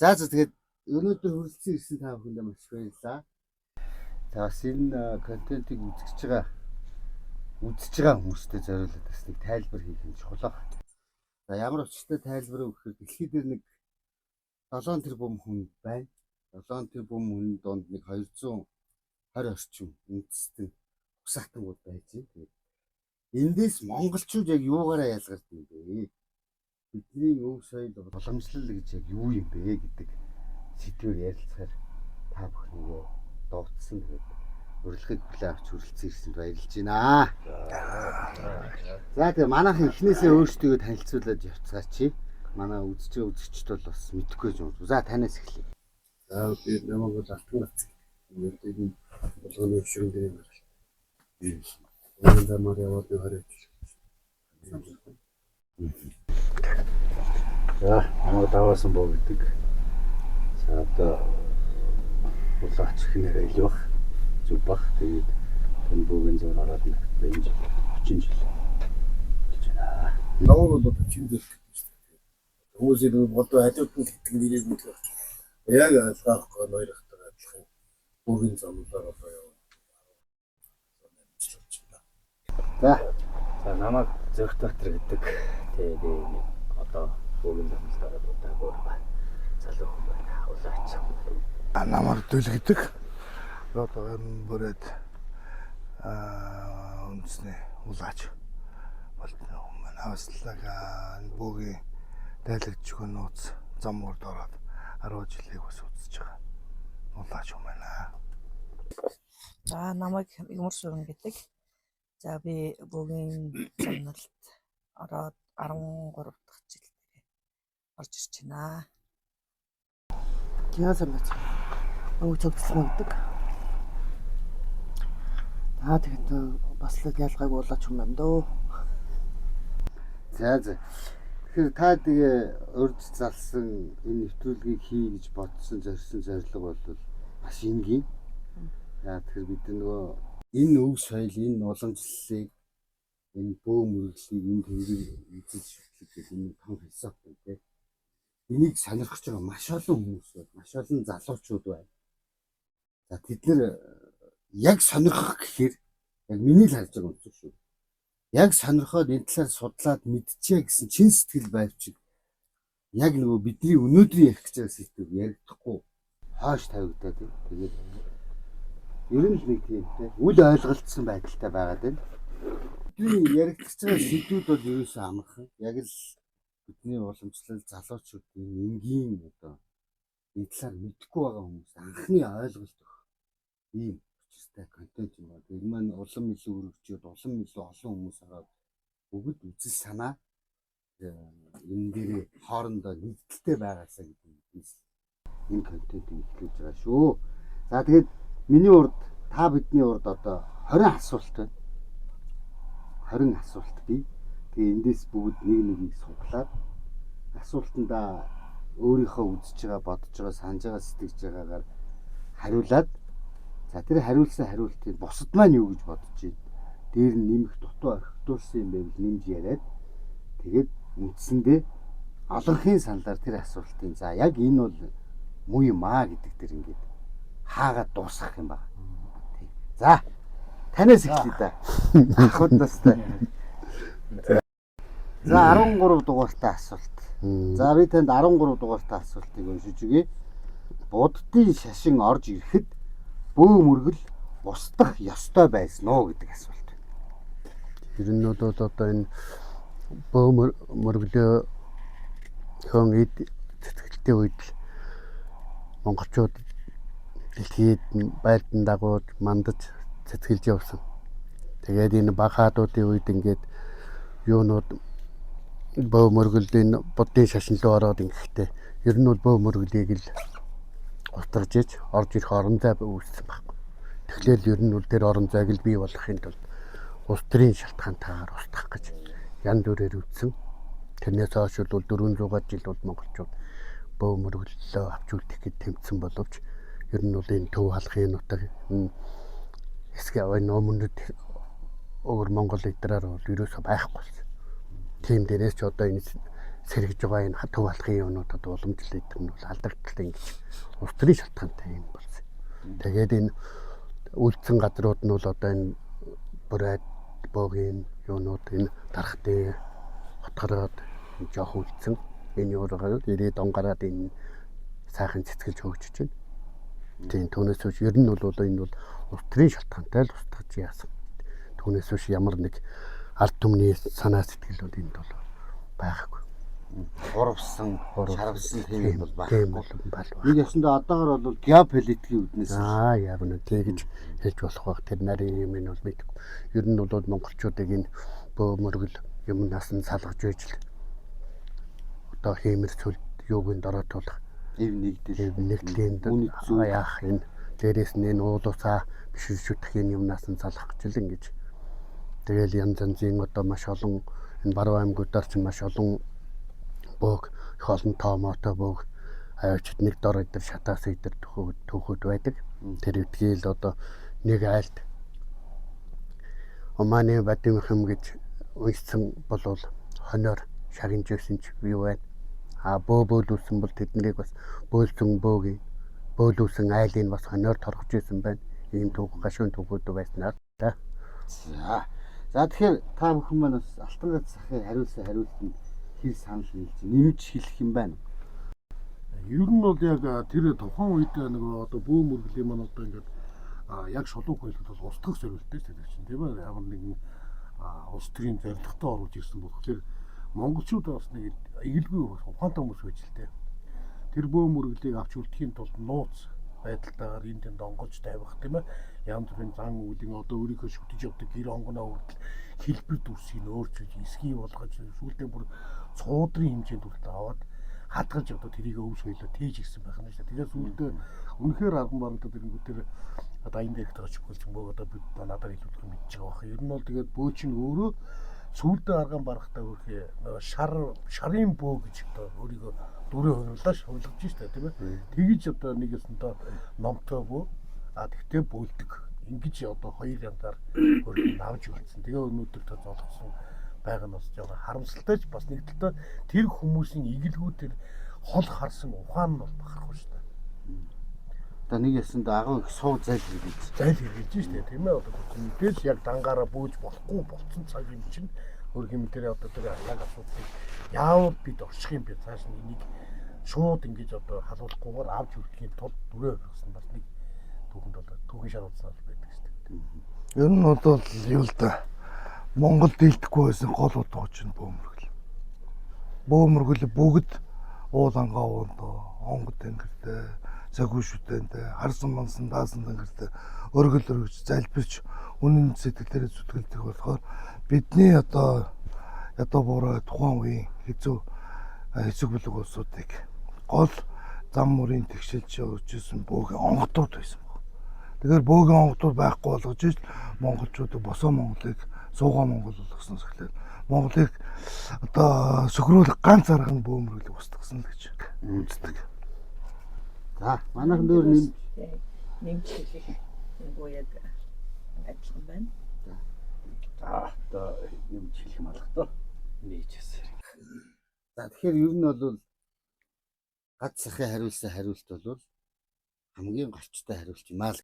За тэгээд өнөөдөр хүрэлцэн ирсэн та бүхэндээ маш их баярлалаа. За бас энэ контентыг үзэж байгаа хүмүүстээ зориулаад бас нэг тайлбар хийх юм чухал. За ямар учиртай тайлбар вэ гэхээр дэлхий дээр нэг 7 тэрбум хүн байна. 7 тэрбум хүний донд нэг 220 орчим үндэстэн угсаатангууд байж байна. Тэгээд эндээс монголчууд яг юугаараа ялгардаг юм бэ? Бидний өв соёл боломжлол гэж яг юу юм бэ гэдэг сэдвээр ярилцахаар та бүхнийгээ дуудсан. Тэгээд урилгыг хүлээн авч хүрэлцэн ирсэнд баярлж байна. За тэгээ манайхан эхнээсээ өөрсдөө танилцуулаад явцгаач. Манай үзэгчд бол бас мэдэхгүй юм. За танаас эхлэе. За би намайг бол алтан бац. Энэ болгоны өшрөндөө юм байна. Би энэ замаар яваад 20 жил. За намайг даваасан боо гэдэг. За одоо улаач хинээрээ илүү бах. Зүг бах. Тэгээд энэ буугийн зур ороод нэг 30 жил болж байна. Намайг бол 40 жил хүмүүсийн бодоо хажууд нь гэдэг нэрийг мэдэх. Яг алгаахгүй ноёрхдаг адилхан буугийн замлаар одоо яваа. За намайг Зөрх Баатар гэдэг. Тэгээд нэг одоо буугийн замлаар удаагүй залуу хүн байна. Улаач. Намайг Дөл гэдэг. Одоо энэ бүрээд үндэсний улаач болтно. Манайс л энэ буугийн дайлагч гонооц замурд ороод 10 жилийг бас үзэж байгаа. Улаач юм байна. За намайг Игмар Сүрэн гэдэг. За би буугийн замналд ороод 13 дахь жил дээр орж ирж байна. Яасан бэ? Өө цогцлон гэдэг. Тэгээд бас л ялгаагүй улаач юм байна дөө. За. Тэгэхээр та тэгээ урьд залсан энэ нэвтрүүлгийг хий гэж бодсон зорилго бол маш энгийн. За тэгэхээр бид нөгөө энэ өв соёл, энэ уламжлалыг, энэ бөө мөрөглийг энэ төрийг эзэж шүтлэх энэ том философи тийм. Энийг сонирхож байгаа маш олон хүмүүс байна. Маш олон залуучууд байна. За тэд нэр яг сонирхох гэхээр яг миний л харж байгаа юм шүү. Яг сонирхоод энэ талаар судлаад мэдчихье гэсэн чин сэтгэл байвчиг яг нөгөө бидний өнөөдрийн ярих гэж байгаа сэдвээр яригдахгүй хойш тавигдаад тийм. Тэгээд ер нь л нэг тиймтэй үл ойлголцсон байдалтай байгаад байна. Бидний яригдчихж байгаа сэдвүүд бол ерөөсөө амархан. Яг л бидний уламжлал залуучуудын энгийн одоо энэ талаар мэдэхгүй байгаа хүмүүс анхны ойлголт өгөх ийм учиртай контент юм байна. Энэ маань улам илүү өргөжөөд улам илүү олон хүмүүс ороод бүгд үзэл санаа энэ дээрээ хоорондоо нэгдэлтэй байгаасаа гэдэг энэ контентыг эхлүүлж байгаа шүү. За тэгээд миний урд та бидний урд одоо 20 асуулт байна. 20 асуулт бий. Тэгээ эндээс бүгд нэг суглаад асуултандаа өөрийнхөө үзэж байгаа, бодож байгаа, санаж байгаа, сэтгэж байгаагаар хариулаад за тэр хариулсан хариултыг бусад маань юу гэж бодож байна. Дээр нь нэмэх дутуу орхитуулсан юм байвал нэмж яриад тэгээд үндсэндээ олонхын саналаар тэр асуултын за яг энэ бол муу юм аа гэдэг тэр ингээд хаагаад дуусгах юм байна. За танаас эхлэе да. Ахуд настай. За 13 дугаартай асуулт. За би танд 13 дугаартай асуултыг уншиж өгье. Буддын шашин орж ирэхэд бөө мөргөл устдах ёстой байсан уу гэдэг асуулт. Ер нь бол одоо энэ бөө мөргөлөө хон эд цэцгэлтэй үед л монголчууд дэлхийд байлдан дагууд мандаж цэцгэлж явсан. Тэгээд энэ багаадуудын үед ингээд юунууд бөө мөргөлийн буддын шашин руу ороод ингэхдээ ер нь бол бөө мөргөлийг л утгаж иж орж ирэх орон зай үүссэн байхгүй. Тэгэхээр ер нь бол тэр орон зайг л бий болгохын тулд улс төрийн шалтгаантайгаар устгах гэж янз бүрээр үтсэн. Тэрнээс хойш бол 400 жил бол монголчууд бөө мөргөлөө авч үлдэх гэж тэмцсэн боловч ер нь бол энэ төв халахын нутаг эсгээ аваа номонод өөр монгол эдраар бол ерөөсөө байхгүй болсон. Тийм дээрээс ч одоо энэ сэргэж байгаа энэ төв алхын юунуудад уламжлалт нь бол алдагдaltaй ингэж улс төрийн шалтгаантай юм болсон. Тэгээд энэ үлдсэн газрууд нь бол одоо энэ бүрээд богийн юунууд энэ дарахтын хотгороод жоох үлдсэн. Энэ юураагаар 90-д он гараад энэ сайхан цэцгэлж хөгжиж байна. Тийм түүнээс биш ер нь бол энэ бол улс төрийн шалтгаантай л устгаж яасан. Түүнээс биш ямар нэг ард түмний санаа сэтгэлүүд энд бол байхгүй. Урвсан, шарвсан тийм бол Тийм байхгүй. бол Нэг ясандаа одоогор бол геополитикийн үднээс яг нь тэгж хэлж болох байх. Тэр нарын юм нь бол мэдгүй. Ер нь бол монголчуудыг энэ бөө мөргөл юмнаас нь салгаж байж л одоо хиймэр цөл юуг нь дороотуулах ив нэгдэл нэгдлийн үүнийг зөв яах энэ дээрээс нь энэ уулуусаа биширшүтэх энэ юмнаас нь салгах гэж л ингэж тэгэл янз янзын одоо маш олон энэ баруун аймагуудаар ч маш олон бөөг их олон томоотой бөөг авчид нэг дор идэр шатаас идэр түүхүүд байдаг. Тэр үтгээл одоо нэг айлт Оманы Бадимхэм гэж уншсан болвол хоноор шагнажсэн ч юу байна. Бөөлүүлсэн бол тэднийг бас бөөлсөн бөөгийн бөөлүүлсэн айлыг бас хоноор торгож исэн байна. Ийм түүх гашуун түүхүүд байснаар та. За тэгэхээр та бүхэн маань бас алтан гац сахыг хариулсан хариултанд хэр санал нийлж нэмж хэлэх юм байна. Ер нь бол яг тэр тухайн үед нөгөө одоо бөө мөргөлийн маань одоо ингээд яг шулуун хөлөд бол устгах зорилттой шүү дээ чинь тийм ээ. Ямар нэгэн улс төрийн зорилготой оруулж ирсэн болохоор монголчууд бас нэг эгэлгүй ухаантай хүмүүс байж л дээ. Тэр бөө мөргөлийг авч үлдэхийн тулд нууц байдалтайгаар энд донгож тавих тийм ээ. Янз бүрийн зан үйлийн одоо өөрийнхөө шүтэж явдаг гэр онгоноо хүртэл хэлбэр дүрсийг өөрчилж эсгий болгож сүүлдээ бүр цуудрын хэмжээнд хүртэл аваад хадгалж одоо тэрийг өв соёлоо тээж ирсэн байх нь шүү дээ. Тэгээд сүүлдээ үнэхээр арган барагдаад ирэнгүүт тэр одоо аян дээрх тооч болж мөг одоо бид надад илүүдэх мэдж байгаа бах. Ер нь бол тэгээд бөө чинь өөрөө сүүлдээ арган барахтаа өөрхий шарын бөө гэж одоо өөрийгөө дүрээ хувирлаа шуулгаж штэ тийм ээ. Тэгж одоо нэг ёсонтой номтой бөө тэгтээ бөөлдөг. Ингэж одоо хоёр янзаар өөрийг навж үлдсэн. Тэгээ өнөөдөр та золгосон байгаа нь бас жоохон харамсалтай ч бас нэг талаа тэр хүмүүсийн игэлгүй тэр хол харсан ухаан нь бол бахархав шүү дээ. Одоо нэг ясанд агуу их суу зайл хэрэгжилж штэ тийм ээ. Одоо мэдээж яг дангаараа бөөж болохгүй болцсон цаг юм чинь хөрх юм дээр одоо тэр яг асуудыг яавал бид орчих юм бэ цааш энийг шууд ингэж одоо халуулахгүйгээр авч үлдэхийн тулд дүрээ өгсөн бас нэг түүхэнд бол түүхийн шаардсан байдаг шүү дээ. Ер нь бол юу л да Монгол дийлдэхгүй байсан гол утга чинь бөөмөргөл. Бөөмөргөл бүгд уул ангаа уундоо, онгод тэнгэртэй, цагуушүтэнтэй, харсан мансан даасан тэнгэртэй өргөж залбирч үнэн сэтгэлээрээ зүтгэлдэг болохоор бидний одоо буруу тухайн үеийн хэцүү бүлэг улсуудыг гол зам мөрийн тэгшэлж явуулжсэн бөөгийн онгодууд байсан баг. Тэгэхээр бөөгийн онгодууд байхгүй болгож иж монголчууд босоо Монголыг суугаа Монгол болгосон сэхлээр Монголыг одоо сөхрүүлэх ганц арга нь бөөмрөлийг устгасан л гэж үздэг. За манайхан дөр нэмж хэлэх нөгөө яг адилхан байна. Одоо нэмж хэлэх юм алга тоо. Нээжсэн. За тэгэхээр ер нь бол гац сахыг хариулсан хариулт бол хамгийн голчтой хариулт юм аа л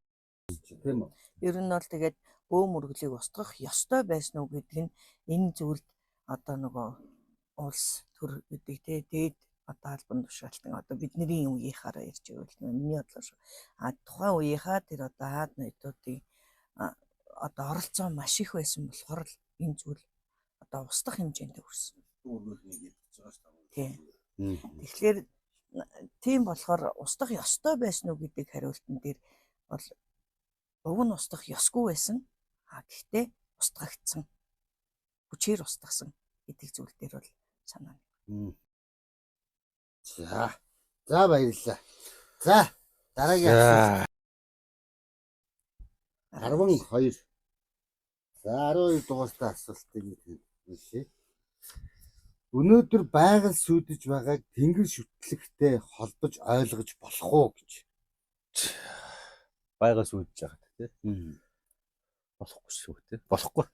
тийм үү. Ер нь бол тэгээд бөө мөргөлийг устгах ёстой байсан уу гэдэг нь энэ зүйлд одоо нөгөө улс төр гэдэг тэгээд одоо албан тушаалтан одоо бидний үеийнхаараа ярьж байгаа л миний бодлоор шүү. Тухайн үеийнхаа тэр одоо хаад ноёдуудын одоо оролцоо маш их байсан болохоор л энэ зүйл одоо устгах хэмжээнд хүрсэн. Тэгэхээр тийм болохоор устгах ёстой байсан уу гэдэг хариултан дээр бол уг нь устгах ёсгүй байсан. Гэхдээ устгагдсан. Хүчээр устгасан гэдэг зүйл дээр бол санаа. За баярлалаа. За дараагийн асуулт. 12. За 12 дугаартай асуултыг хэлье. Өнөөдөр байгаль сүйдэж байгааг тэнгэр шүтлэгтэй холбож ойлгож болох уу гэж. Байгаль сүйдэж байгаа тийм. Болохгүй шүү тийм. Болохгүй.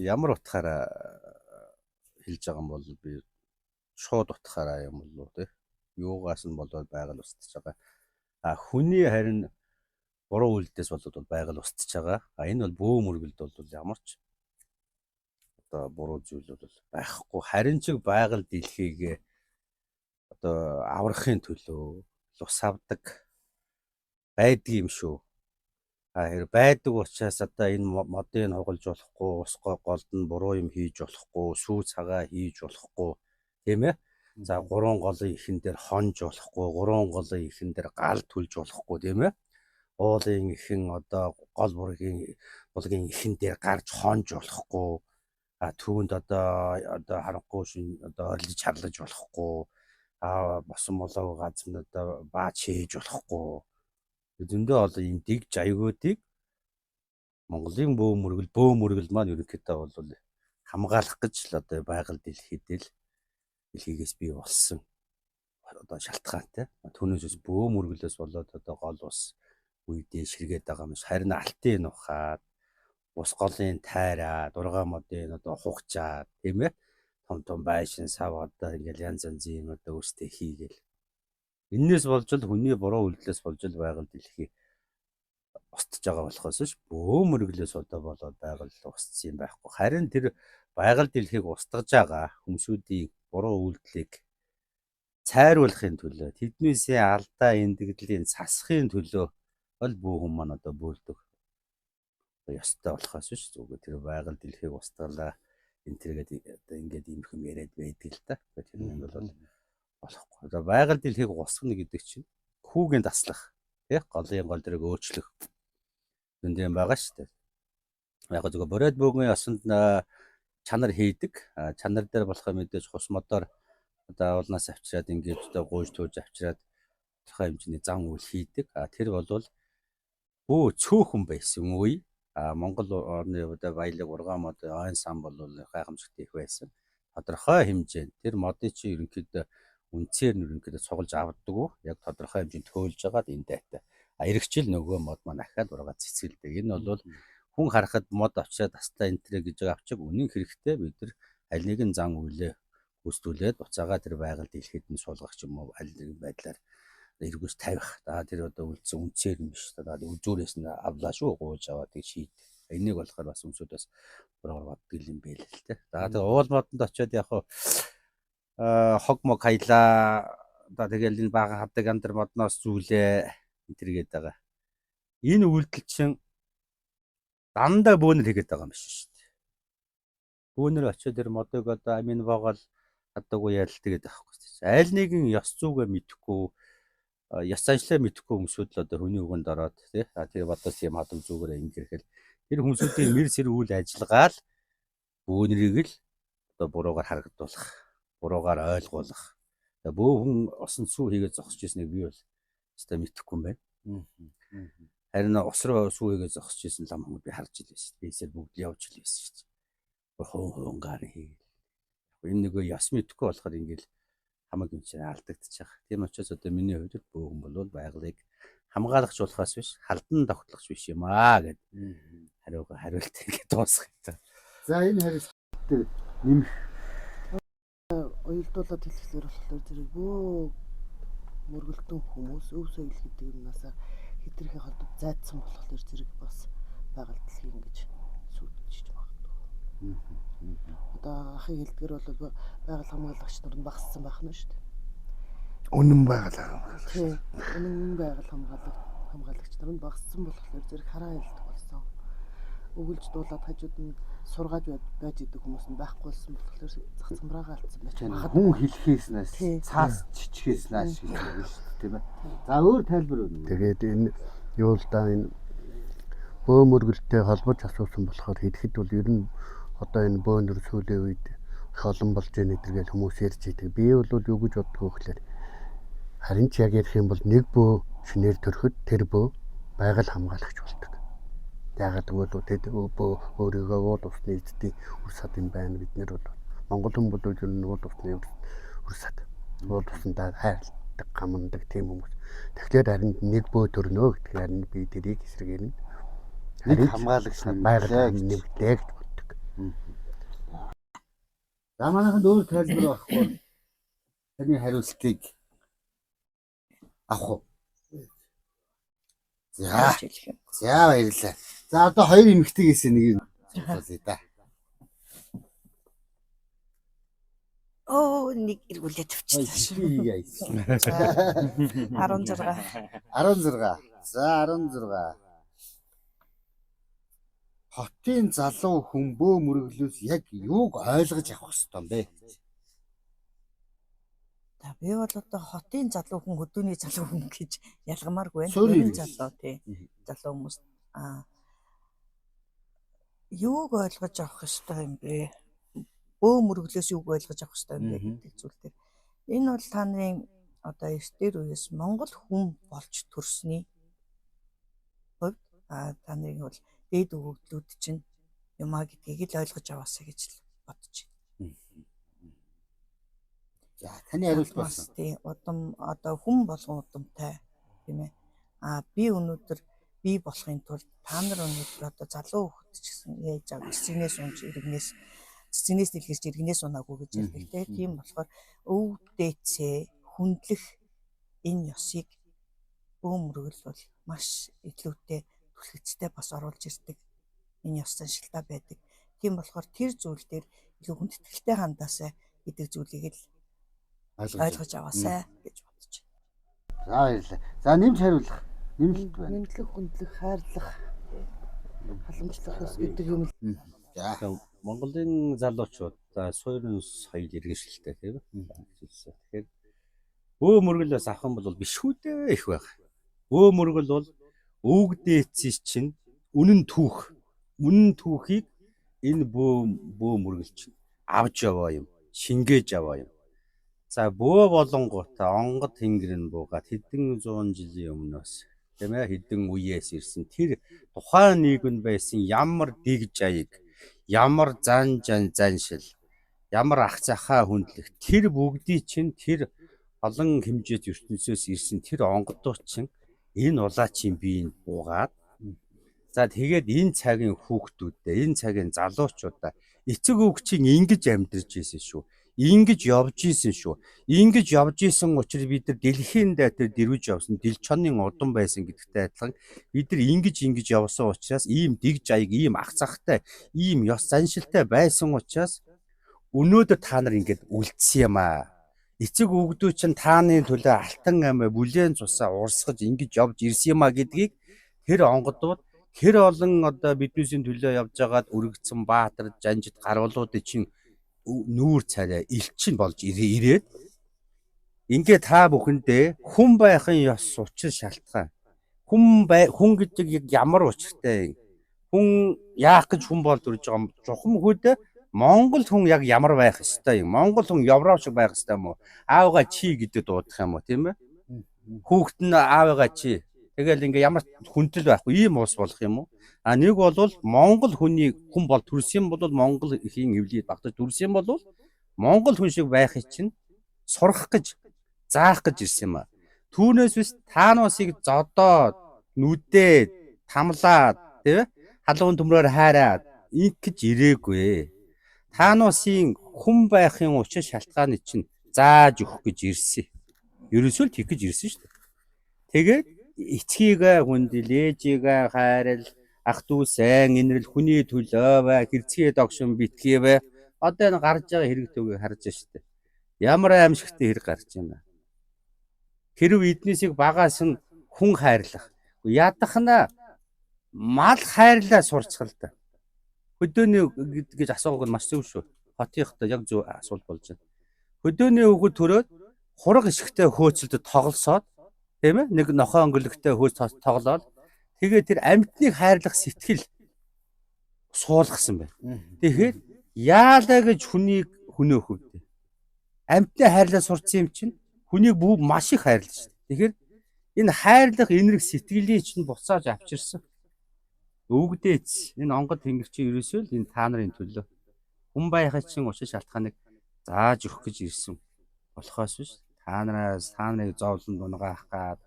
Ямар утгаараа хэлж байгаа юм бол би шууд утгаараа юм болов тий. Юугаас нь болоод байгаль устж байгаа. Хүний харин буруу үйлдэлээс болоод байгаль устж байгаа. Энэ бол бөө мөргөлд бол ямар ч одоо буруу зүйл бол байхгүй. Харин ч байгаль дэлхийг одоо аврахын төлөө лус авдаг байдаг юм шүү. Хэрэг байдаг учраас одоо энэ модыг хугалж болохгүй, ус голд нь буруу юм хийж болохгүй, сүү цагаа хийж болохгүй, тийм ээ. За 3 голын ихэн дээр хонж болохгүй, 3 голын ихэн дээр гал түлж болохгүй, тийм ээ. Уулын ихэн одоо гол бургийн ихэн дээр гарч хонж болохгүй. Түүнд одоо харанхуй шин одоо орлож харлаж болохгүй. Босон молоо газар одоо баач хийж болохгүй. Зөндөө одоо энэ дэг жайгуудыг Монголын бөө мөргөл маань ерөнхийдөө бол хамгаалах гэж л одоо байгаль дэлхийгээс бий болсон одоо шалтгаантай. Түүнээс бөө мөргөлөөс болоод одоо гол ус үедээ ширгээд байгаа юм ш. Харин алтын ухаад ус голын тайраад 6 модын одоо хугчаад тийм ээ. Том байшин сав одоо ингээл янз янзын одоо өстэй хийгээл. Эннээс болж л хүний буруу үйлдэлээс болж л байгаль дэлхий устж байгаа болохоос ш бөө мөргөлөөс одоо болоод байгаль устсан юм байхгүй. Харин тэр байгаль дэлхийг устгаж байгаа хүмүүсүүдийн буруу үйлдэлийг цайруулахын төлөө тэднээсээ алдаа эндэгдлийн засахын төлөө бол бөө хүмүүс маань одоо бөөлдөг. Ёстой болохоос ш зүгээр тэр байгаль дэлхийг устгалаа энэ тэргээд одоо ингээд юм хүм яриад байдаг л та. Тэр юм бол болохгүй. Одоо байгаль дэлхийг устгах гэдэг чинь хүүгийн таслах тий голын гол дэрэг өөрчлөх зөнд юм байгаа шүү дээ. Яг зөвхөн бороод бөөгийн осонд чанар хийдэг. Чанар дээр болох мэдээж хус модоор одоо уулнаас авчираад ингээд одоо гуйж тууж авчираад тодорхой хэмжээний зам үйл хийдэг. Тэр бол бөө цөөхөн байсан үе. Монгол орны одоо баялаг ургаан мод ойн сан бол гайхамшигт их байсан. Тодорхой хэмжээнд тэр модыг чи ерөнхийдөө үнцээр нь ерөнхийдөө цуглаж авдаг. Яг тодорхой хэмжээнд төөлж байгаад энэ дайтай. Иргэжил нөгөө мод маань ахаад ургаад цэцгэлдэг. Энэ бол хүн харахад мод авчираад таслаа энэ тэрэ гэж авчиг үнэн хэрэгтэй бид нар аль нэгэн зан үйлээ гүйцэтгүүлээд буцаага тэр байгаль дэлхийд нь суулгах ч юм уу аль нэгэн байдлаар эргүүс тавих. Тэр одоо үлдсэн үнцээр юм биш. Үзүүрээс нь авлаа шүү гууж аваад тийг шийд. Энийг болохоор бас өмсөдөөс буруугаар боддог юм байл л те. Тэгээ уул модонд очиод яг хог мог хайлаа. Тэгэл энэ бага хадаг андэр модноос зүйлээ энтергээд байгаа. Энэ үйлдэл чинь дандаа бөөнөр хийгээд байгаа юм биш шүү дээ. Бөөнөр очиод тэр модыг одоо амин боогол хадаггүй ялдаг гэдэг аахгүй шүү дээ. Аль нэгэн ёс зүгээ мэдхгүй ёс заншлаа мэдхгүй хүмүүсүүд л одоо хүний үгэнд ороод тий тэр бодос юм хадам зүгээр ингэрхэл тэр хүмүүсүүдийн мэр сэр үйл ажиллагаа л бөөнрийг л одоо буруугаар харагдуулах, буруугаар ойлгуулах. Бөө хүн осон сүү хийгээд зогсож ирснийг би бол өстой мэдэхгүй юм байна. Харин ус руу сүү хийгээд зогсож ирсэн лам хүмүүс би харж илсэн. Бисээр бүгд явж илсэн шүү дээ. Хуунгаар хийгээл. Энэ нэг яс мэдэхгүй болохоор ингээл хамаг юм чинь алдагдчих. Тийм учраас одоо миний хувьд бөөгөн бол байгалыг хамгаалагч болохоос биш халдан тогтлогч биш юм гэд хариулт ингэ дуусгах юм. За энэ хариулт нэмэх Уялдуулаад хэлэхлээр болохоор зэрэг бөө мөргөлтөн хүмүүс өв соёл гэдэг юмнаас хитрхи холбоо зайдсан болохоор зэрэг бас байгаль дэлхий ингэж сүйтжиж магадгүй. Одоо ахын хэлдгэр бол байгаль хамгаалагч нар нь багассан байх нь шүү дээ. Үнэн байгаль хамгаалагч. Тийм. Үнэн байгаль хамгаалагч нар нь багассан болохоор зэрэг хараа хэлдэг болсон. Өгүүлж дуулаад хажууд нь сургааж байж идэг хүмүүс нь байхгүй болсон болохоор зах цамраагаа алдсан байж магадгүй. Хүн хэлхээснээс цаас чичгээснээс шиг байна шүү дээ тийм ээ. За өөр тайлбар өгнө. Тэгээд энэ юу л да энэ бөө мөргөлтэй холбож асуусан болохоор хэд бол ер нь одоо энэ бөөнөр сүүлийн үед их олон болж байгаа нэгдэргээл хүмүүс ярьж идэг. Би бол юу гэж боддгоо гэхээр харин ч яг ярих юм бол нэг бөө шинээр төрөхөд тэр бөө байгаль хамгаалагч болдог. Ягаад гэвэл тэд бөө өөрийгөө уул усны эзэдийн үр сад юм байна. Бид нэр бол Монгол хүн бол ер нь уул усны үр сад. Уул усандаа хайрладаг, гамандаг тийм хүмүүс. Тэгэхээр харин нэг бөө төрнөө гэдгээр харин би тэрийг эсрэгэн нэг хамгаалагч байгаль нэмэгдээ гэж боддог. За манайханд өөр тайлбар байхгүй. Таны хариултыг авах уу? За. Яаж хэлэх юм? За баярлалаа. За одоо хоёр эмэгтэйгээс нэг асуулъя да. Оо нэг эргүүлээд Хоёр авчихлаа. хий 16. 16. За 16. Хотын залуу хүн бөө мөрөглөөс яг юуг ойлгож авах ёстой юм бэ? За би бол одоо хотын залуу хүн хөдөөний залуу хүн гэж ялгамааргүй байна. Суурь Хөдөөний залуу тий. Залуу хүмүүс юуг ойлгож авах ёстой юм бэ? Бөө мөрөглөөс юуг ойлгож авах ёстой юм бэ гэдэг зүйл дээр. Энэ бол та нарын одоо эртээр үеэс Монгол хүн болж төрсний хувьд та нарын бол дээд өгөгдлүүд чинь юмаа гэдгийг л ойлгож аваасаа гэж л бодож байна. За таны хариулт болсон. Тий, удам одоо хүн болгон удамтай тийм ээ. Би өнөөдөр би болохын тулд та нар өнөөдөр одоо залуу хөлт ч гэсэн яаж аа цэцгнээс унж иргэнээс цэцгнээс дэлгэрч иргэнээс унаагүй гэж ярьдаг тийм болохоор өв дээцээ хүндлэх энэ ёсыг бөөмөргөл бол маш илүүтэй түлхэцтэй бас оруулж ирдэг энэ ёс заншилтаа байдаг. Тийм болохоор тэр зүйл дээр илүү хүндэтгэлтэй хандаасаа гэдэг зүйлийг л ойлгож аваасай гэж бодож байна. За баярлалаа. За нэмж хариулах. Нэмэлт байна. Нэмлэх, хүндлэх, хайрлах, халамжлах ус гэдэг юм. За Монголын залуучууд суурин соёл иргэншилтэй тийм үү? Тэгэхээр бөө мөргөлөөс авах юм бол бишгүй дээ их байх. Бөө мөргөл бол өвөг дээцс чинь үнэн түүхийг энэ бөө мөргөл чинь авч яваа юм, шингээж яваа юм. За бөө болонгуудаа онгод тэнгэр нь буугаад хэдэн зуун жилийн өмнөөс тийм ээ хэдэн үеэс ирсэн тэр тухайн нийгэмд байсан ямар дэг жаяг, ямар заншил, ямар ах захаа хүндлэх тэр бүгдий чинь тэр олон хэмжээт ертөнцөөс ирсэн тэр онгодууд чинь энэ улаачийн биеинд буугаад за тэгээд энэ цагийн хүүхдүүдээ энэ цагийн залуучуудаа эцэг өвгчийн ингэж амьдарч ийсэн шүү. Ингэж явж ийсэн шүү. Ингэж явж ийсэн учраас бид нар дэлхийн дайтар дэрвж явсан дэлчонын удам байсан гэдэгтэй адилхан бид нар ингэж явсан учраас ийм дэг жаяг, ийм ах захтай, ийм ёс заншилтай байсан учраас өнөөдөр та нар ингэж үлдсэн юм аа. Эцэг өвгдөө чинь тааны төлөө алтан амиа бүлээн цусаа урсгаж ингэж явж ирсэн юм аа гэдгийг тэр онгодууд хэр олон одоо биднээсийн төлөө явж байгаад өргөцсөн баатар жанжид гарвалуудын чинь нүүр царай элчин болж ирээд ингээ та бүхэндээ хүн байхын ёс учир шалтгаан хүн гэдэг яг ямар учиртай хүн яах гэж хүн бол төрж байгаа юм чухам хүүдээ Монгол хүн яг ямар байх ёстой юм Монгол хүн Европ шиг байх ёстой юм уу аавгаа чи гэдэг дуудах юм уу тийм ээ хүүхэд нь аавгаа чи тэгэл ингээ ямар хүнтэл байхгүй ийм уус болох юм уу нэг бол Монгол хүний хүн бол төрсөн бол Монгол ихийн эвлийд багтаж төрсөн бол Монгол хүн шиг байхыг чинь сурах гэж заах гэж ирсэн юм а. Түүнээс биш таануусыг зодоод нүдээд тамлаад тийм халуун төмрөөр хайраад ингэж ирээгүй. Таануусын хүн байхын учир шалтгааны чинь зааж өгөх гэж ирсэн. Ерөөсөө л тийх гэж ирсэн шүү дээ. Тэгээд эцгийгээ хүндэл ээжийгээ хайрал ах дүү сайн инрэл хүний төлөө бай хэрцгий догшин битгий бай одоо энэ гарч байгаа хэрэг төгөө харж байна шүү дээ. Ямар аимшигтэй хэрэг гарч байна. Хэрв эднээсийг багаас нь хүн хайрлах ядахна мал хайрлаа сурцгал та. Хөдөөний гэж асуух нь маш зөв шүү. Хотынхтой яг зөв асуулт болж байна. Хөдөөний өгөд төрөөд хураг ишгтэй хөөцөлдөд тоглосоод тийм ээ нэг нохоо өнгөлөгтэй хөөц тоглоод тэгээ тэр амьтныг хайрлах сэтгэл суулгасан байна. Тэгэхээр яалаа гэж хүнийг хөнөөх үү? Амьтныг хайрлаа сурцсан юм чинь хүнийг бүх маш их хайрлаж шүү дээ. Тэгэхээр энэ хайрлах энерги сэтгэлийн чинь буцааж авчирсан. Өвгдээц энэ онгод тэнгэр чинь ерөөсөө л энэ та нарын төлөө хүн байхын чинь учир шалтгааныг зааж өгөх гэж ирсэн болохоос биш. Та нарыг зовлон дунгаах гад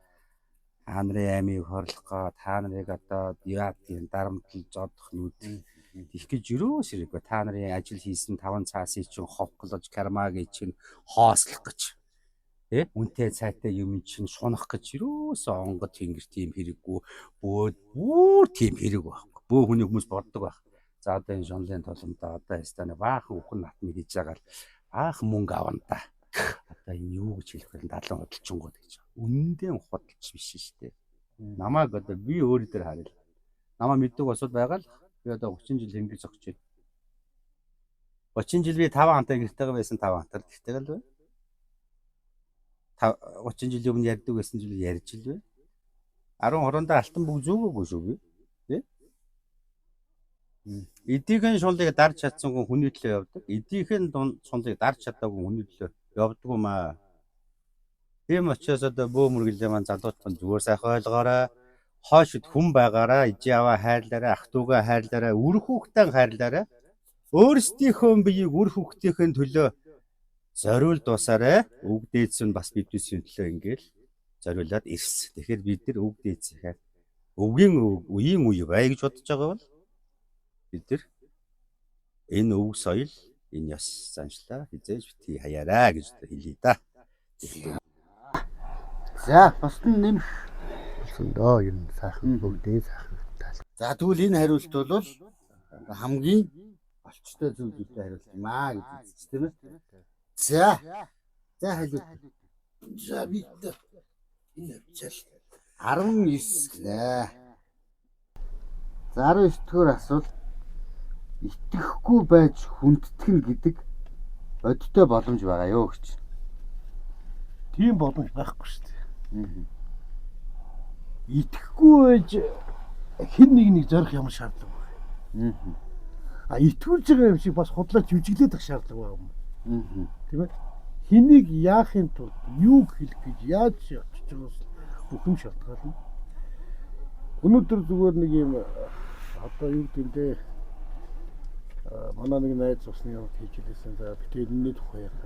та нарын амийг хорлох га та нарыг одоо яадгийн дарамтлал зодох нүд их гэж юус ирээгүй та нарын ажил хийсэн 5 цаасын чинь ховглож кармагийн чинь хоослох гэж Тэ үнтэй цайтай юм чинь шунах гэж юусоо онгод тэнгэр тийм хэрэггүй бүр тийм хэрэг байхгүй. Бөө хүний хүмүүс боддог байх. За одоо энэ шонлын толомдоо одоо ястана баахан үхэн натны хийж байгаа л баахан мөнгө авна да. Одоо энэ юу гэж хэлэх вэ? 70 хөдөлчингууд гэж. Үнэндээ худалч биш шүү дээ. Намайг одоо би өөр дээр харъя. Намаа мэддэг босод байгаа л би одоо 30 жил хэнгэр зогч байна. 30 жил би 5 хантай гэртэйгээ байсан 5 хантар гэртэйгээ л байна. 30 жилийн өмнө ярьдаг байсан зүйл ярьж л байна. 10 хорондоо алтан бүх зүгөөгүй шүү би. Тэ? Эдийн шунлыг дарж чадсан хүн хүний төлөө явдаг. Эдийн шунлыг дарж чадаагүй хүний төлөө явдаггүй маа. Тийм учраас одоо бөө мөргөлөө маань залуучхан зүгээр сайхан ойлгоорой. Хоошид хүн байгаараа, ижи аваа хайрлаарай, ах дүүгээ хайрлаарай, үр хүүхдээ хайрлаарай. Өөрсдийнхөө биеийг үр хүүхдийн төлөө зориул дуусаарай. Үг дээдс нь бас биднээсийн төлөө ингээл зориулаад ирс. Тэгэхээр бид нар үг дээдсийнхээ үеийн үе бай гэж бодож байгаа бол бид нар энэ өв соёл, энэ ёс заншлаа хизээж битгий хаяараа гэж хэлье да. За бусд нь нэмэх. Доо ер нь сайхан бүгдээ сайхан таал. За тэгвэл энэ хариулт бол хамгийн олчтой зүйлтэй хариулт юм аа гэж үзэж тийм ээ. За хариулт. За бид энэ хавчаал 19 гэлээ. За 19 дугаар асуулт. Итгэхгүй байж хүндэтгэн гэдэг бодиттой боломж байгаа юу гэж. Тийм боломж байхгүй шүү дээ. Итгэхгүй байж хэн нэг зорих ямар шаардлага байна. Итгүүлж байгаа юм шиг бас худлаач жүжиглээд ах шаардлага байна. Тийм ээ. Хэнийг яахын тулд юу хэлэх гэж яаж очиж байгаас бүхэн шалтгаална. Өнөөдөр зүгээр нэг юм одоо юу гэдэг манай нэг найз усны явд хийж ирсэн. За битэл энэний тухай ярих.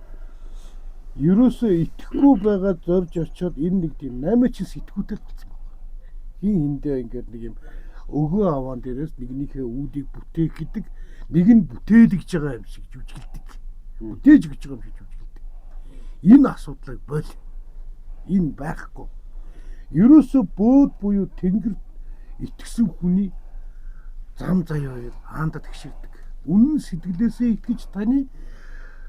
Ерөөсөө итгэхгүй байгаа зорж очиод энэ нэг тийм 8 чин сэтгүүтэй болсон байна. Хин хиндээ ингээд нэг юм өгөө аваан дээрээс нэгнийхээ үүдийг бүтээх гэдэг нэг нь бүтээлгэж байгаа юм шиг жүжиглдэг. Бүтээж гэж байгаа юм шиг жүжиглдэг. Энэ асуудлыг бол энэ байхгүй. Ерөөсөө бөөд буюу тэнгэр итгэсэн хүний зам заяа хаанда тэгшэрдэг. Үнэн сэтгэлээсээ итгэж таны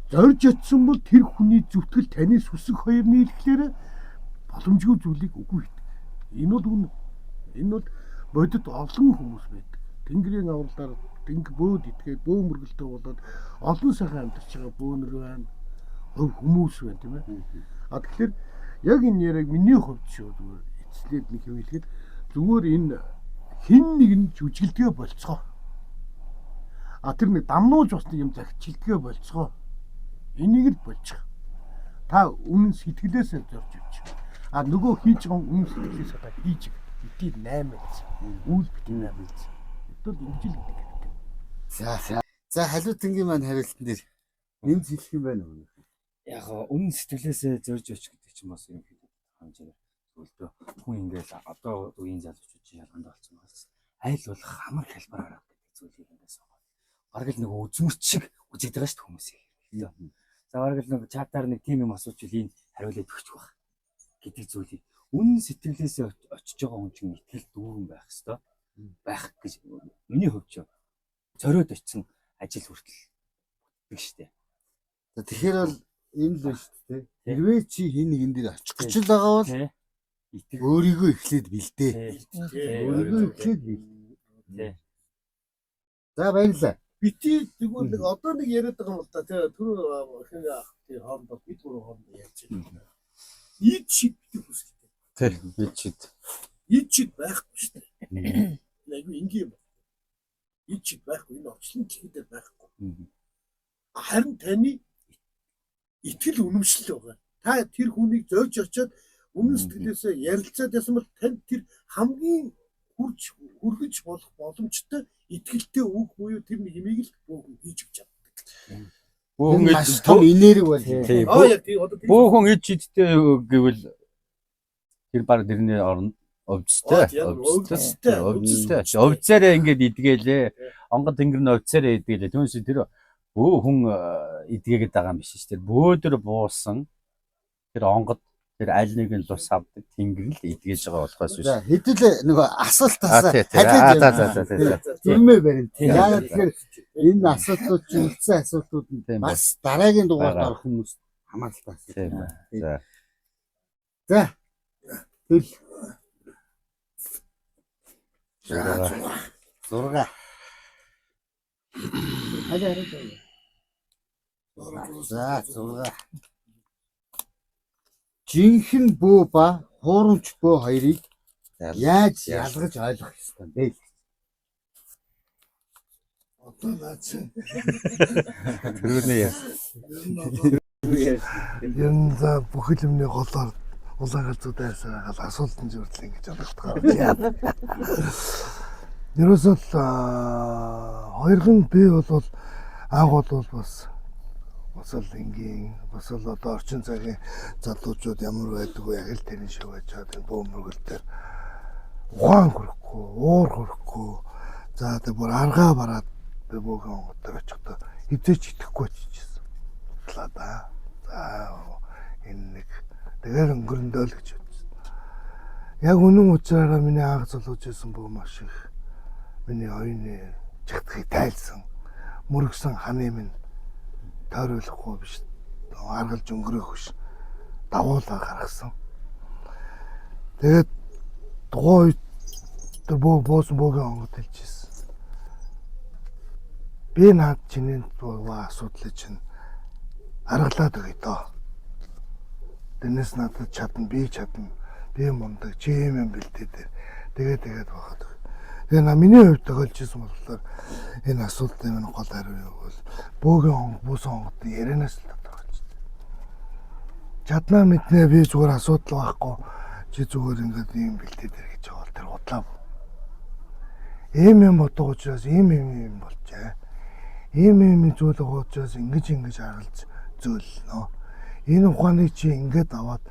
зорж очсон бол тэр хүний зүтгэл таны сүсэг хоёр нийлэхлээр боломжгүй зүйлийг үгүй хийдэг. Энэ бол үнэ. Энэ бол бодит олон хүмүүс байдаг. Тэнгэрийн авралаар тэнгэр бөөд итгээд бөө мөргөлтөө болоод олон сайхан амьдарч байгаа бөөнөр байна. Хүмүүс байна тийм ээ. Тэгэхээр яг энэ яриг миний хувьд шүү зүгээр эцлээд нэг юм хэлэхэд зүгээр энэ хин нэг нь жүжиглэгээ болцгоо. Тэр нэг дамнууж бас нэг юм захижилтгээ болцгоо. Энийг л болчих. Та үнэн сэтгэлээсээ зорж явж. Нөгөө хийж байгаа үнэн сэтгэлээсээ та хийж битий 8 гэсэн. Үйл битий 8 гэсэн. Тэгвэл ингэж л гэдэг. За халиутангийн маань хариултан дээр нэмж хэлэх юм байна уу? Яг үнэн сэтгэлээсээ зорж очих гэдэг чинь бас юм хэмжээ. Зөвлөдөө хүн ингээл одоо үеийн залуучууд ялганд болсон бас айл бол хамар хэлбэр арга гэдэг зүйлийг ингээс бараг л нэг үзмэрч шиг үзээд байгаа шүү дээ хүмүүсийг. За бараг л нэг чатаар нэг тим юм асуучвал энэ хариулаад өгч байх гэдэг зүйлийг үнэн сэтгэлээсээ очиж байгаа хүн чинь итгэл дүүрэн байх хэвээр байх гэж миний хувьд зориод очсон ажил хүртэл бүтдэг шүү дээ. За тэгэхээр бол энэ л шүү дээ. Хэрвээ чи хин нэгэн дээр очих гэж л байгаа бол өөрийгөө эхлээд бэлдээ. Өөрийгөө эхлээд бэлдээ. За баярлалаа. Бити тэгвэл нэг одоо нэг яриад байгаа юм л да. Тэр хин ах тий хоорондоо бид гурав хоорондоо ярьж байна. Ид шиг бити хүсэлтэй. Тий, ид шиг байхгүй шүү дээ. Нэг ингийн юм. Ид шиг байхгүй энэ очлон чигээр байхгүй. Харин таны итгэл үнэмшил байгаа. Та тэр хүнийг зорж очиод үнэн сэтгэлээсээ ярилцаад ясан бол танд тэр хамгийн хүргэж болох боломжтой итгэлтэй үг буюу тэр нэг юмыг л бөөхөн хийж өгч чаддаг. Бөөхөн маш том энерги бол. Яг тийм одоо бөөхөн ид чидтэй гэвэл тэр баг тэрний орно овцтой. Овцаараа ингээд идгээлээ. Онгод тэнгэр нь овцаараа идгээлээ. Түүнээс тэр бөөхөн идгээгээд байгаа юм биш шүү дээ. Бөөдөр буусан тэр онгод тэр аль нэг нь лус авдаг тэнгэр л эдгэж байгаа болохоос биш. За хэдэл нөгөө асуултаас За. зүрмээ барина. Яагаад тэгэхээр энэ асуултууд чинь үлдсэн асуултууд нь Тийм бас дараагийн дугаард Байгаа. орох хүмүүс хамааралтай асуулт. Тийм ба. За. За. Хэл 6. Хажаа хараа. За 6. Жинхэнэ бөө ба хуурамч бөө хоёрыг яаж ялгаж ойлгох ёстой бэ? Одоо наач. Тэрүүнээ яа. Ер нь за бүхэл юмны голоор улаагалзууд айсаагаад асуултанд зөвлөл ингэж ойлгох. Ерөөсөө л хоёрхан би бол анх бол бас л энгийн бас л одоо орчин цагийн залуучууд ямар байдаг вэ яг л тэрний шиг байж байгаа энэ бөөмөргөл дээр ухаан хөрөхгүй, уур хөрөхгүй. За тэг бүр аргаа бараад би бөөгөн онготой очихдоо хизээч итгэхгүй чижсэн. Талаа да. За энэ нэг тэгэл өнгөрөндөө л гэж бодсон. Яг үнэн учраас миний анх залууж исэн бөө маш их миний оюуны чигтгийг тайлсан мөрөгсөн ханы минь тойруулахгүй биш аргалж өнгөрөх биш давуулаа гаргасан. Тэгээд тухайн үед тэр буусан бөөгийн онгод хэлчихсэн. Би наад чиний асуудлыг чинь аргалаад өгье доо. Тэрнээс надад чадна, би мундаг, чи юм бэлдээ дээр. Тэгээд байгаад. Тэгээ миний хувьд тохиолжсэн болохоор энэ асуултын минь гол хариу юу бол бөөгийн буусан онгодын ярианаас л тодорхойлж байна. Чаднаа мэднэ би зүгээр асуудал байхгүй. Чи зүгээр ингээд юм бэлдээ дээр гэж байгаа тэр худлаа. Ийм бодох учраас ийм болжээ. Ийм зүйл байгаа учраас ингэж харгалж зөөлнө. Энэ ухааныг чи ингээд аваад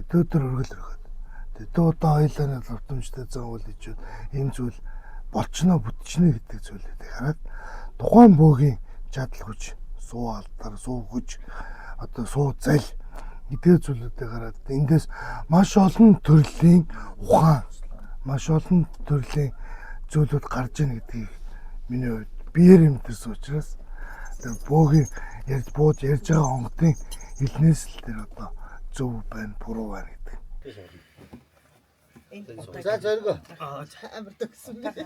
төдөр өргөл өргөд. Тэдөө одоо хоёлаа давтамжтай зан үйл ичүүд энэ зүйл болчноо бүтчнэ гэдэг зүйлүүдийг хараад тухайн бөөгийн чадал хүч, суу алдар, суу хүч, одоо суу зал гэдэг зүйлүүдийг хараад эндээс маш олон төрлийн ухаан, маш олон төрлийн зүйлүүд гарч ийн гэдгийг миний хувьд биеэр мэдэрсэн учраас бөөгийн ярьж байгаа онгодын хэлнээс л тэр одоо зөв байна, буруу байна гэдэг. За зориго. Амар төгсөн би.